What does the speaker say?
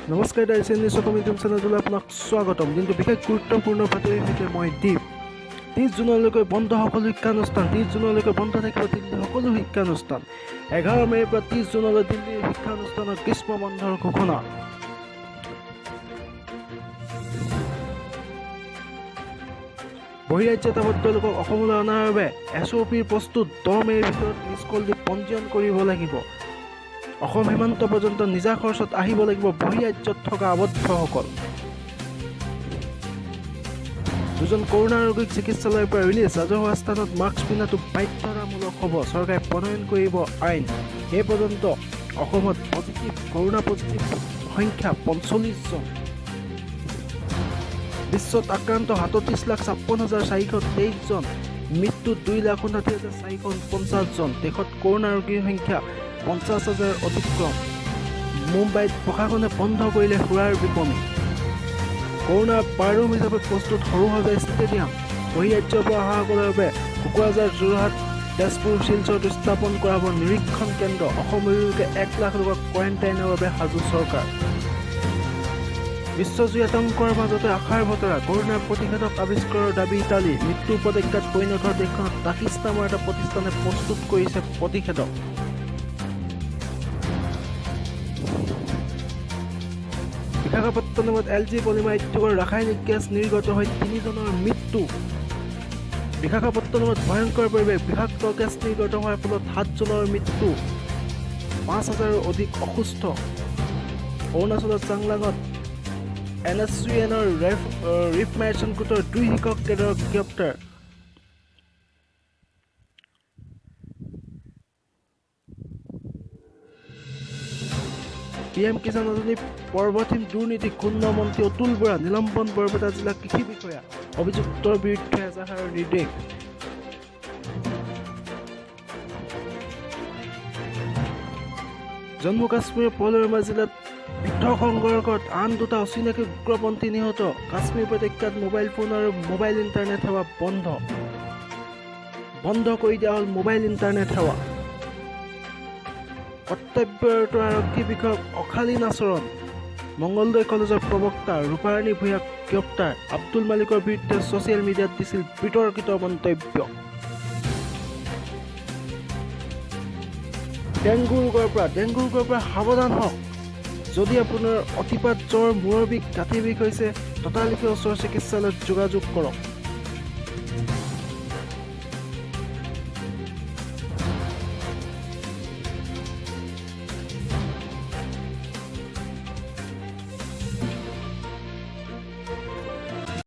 নমস্কাৰ দাইছেন news community চেনেললৈ আপোনাক স্বাগতম। দিনটো বিশেষ গুৰুত্বপূৰ্ণ বাতৰিৰ সৈতে মই দীপ। 30 জুনলৈকে বন্ধ সকলো শিক্ষানুষ্ঠান। 30 জুনলৈকে বন্ধ থাকিব দিল্লীৰ সকলো শিক্ষানুষ্ঠান। 11 মে'ৰ পৰা 30 জুনলৈ দিল্লীৰ শিক্ষানুষ্ঠানৰ গ্ৰীষ্ম বন্ধৰ ঘোষণা। বহিৰাজ্যত আবদ্ধ লোকক অসমলৈ অনাৰ বাবে SOPৰ প্ৰস্তুত। 10 মে'ৰ ভিতৰত স্কুল দি পঞ্জীয়ন কৰিব লাগিব। অসম সীমান্ত পৰ্যন্ত নিজা খৰচত আহিব লাগিব বহিৰাজ্যত থকা আবদ্ধসকল। দুজন কৰোনা ৰোগীক চিকিৎসালয়ৰ পৰা ৰিলিজ। ৰাজহুৱা স্থানত মাস্ক পিন্ধাটো বাধ্যতামূলক হ'ব। চৰকাৰে প্ৰণয়ন কৰিব আইন। এই পৰ্যন্ত অসমত কৰোনা পজিটিভ সংখ্যা 45 জন। বিশ্বত আক্ৰান্ত 37,56,423 জন। মৃত্যু 2,59,450 জন। দেশত কৰোনা ৰোগীৰ সংখ্যা 50,000 অতিক্ৰম। মুম্বাইত প্ৰশাসনে বন্ধ কৰিলে সুৰাৰ বিপণী। কৰোনাৰ বাৰৰুম হিচাপে প্ৰস্তুত সৰুসজাই ষ্টেডিয়াম। বহিৰাজ্যৰ পৰা অহাসকলৰ বাবে কোকৰাঝাৰ, যোৰহাট, তেজপুৰ, শিলচৰত স্থাপন কৰা হ'ব নিৰীক্ষণ কেন্দ্ৰ। অসমলৈকে 1 লাখ লোকক কোৱাৰেণ্টাইনৰ বাবে সাজু চৰকাৰ। বিশ্বজুৰি আতংকৰ মাজতে আশাৰ বতৰা। কৰোনাৰ প্ৰতিষেধক আৱিষ্কাৰৰ দাবী ইটালী। মৃত্যু উপত্যকাত পৰিণত দেশখনত টাকিছ নামৰ এটা প্ৰতিষ্ঠানে প্ৰস্তুত কৰিছে প্ৰতিষেধক। বিশাখাপট্টনমত LG পলিমাৰ উদ্যোগৰ ৰাসায়নিক গেছ নিৰ্গত হৈ 3 জনৰ মৃত্যু। বিশাখাপট্টনমত ভয়ংকৰ পৰিৱেশ। বিষাক্ত গেছ নিৰ্গত হোৱাৰ ফলত 7 জনৰ মৃত্যু, 5,000ৰো অধিক অসুস্থ। অৰুণাচলৰ চাংলাঙত NSCNৰ ৰিফ মাৰ্চেণ্ট গোটৰ 2 শিক্ষক কেডাৰক গ্ৰেপ্তাৰ। PM কিষাণ আঁচনি পৰ্বতীম দুৰ্নীতি। ক্ষুণ্ণ মন্ত্ৰী অতুল বৰা নিলম্বন। বৰপেটা জিলা কৃষি বিষয়া অভিযুক্তৰ বিৰুদ্ধে এজাহাৰৰ নিৰ্দেশ। জম্মু কাশ্মীৰৰ পলৱামা জিলাত পৃথক সংঘৰ্ষত আন 2টা অচিনাকি উগ্ৰপন্থী নিহত। কাশ্মীৰ উপত্যকাত মোবাইল ফোন আৰু মোবাইল ইণ্টাৰনেট সেৱা বন্ধ কৰি দিয়া হ'ল মোবাইল ইণ্টাৰনেট সেৱা। কৰ্তব্যৰত আৰক্ষী বিষয়ক অশালীন আচৰণ। মংগলদৈ কলেজৰ প্ৰবক্তা ৰূপাৰাণী ভূঞাক গ্ৰেপ্তাৰ। আব্দুল মালিকৰ বিৰুদ্ধে ছ'চিয়েল মিডিয়াত দিছিল বিতৰ্কিত মন্তব্য। ডেংগু ৰোগৰ পৰা সাৱধান হওক। যদি আপোনাৰ অতিপাত জ্বৰ, মূৰৰ বিষ, গাঁঠি বিষ হৈছে, ততালিকে ওচৰৰ চিকিৎসালয়ত যোগাযোগ কৰক।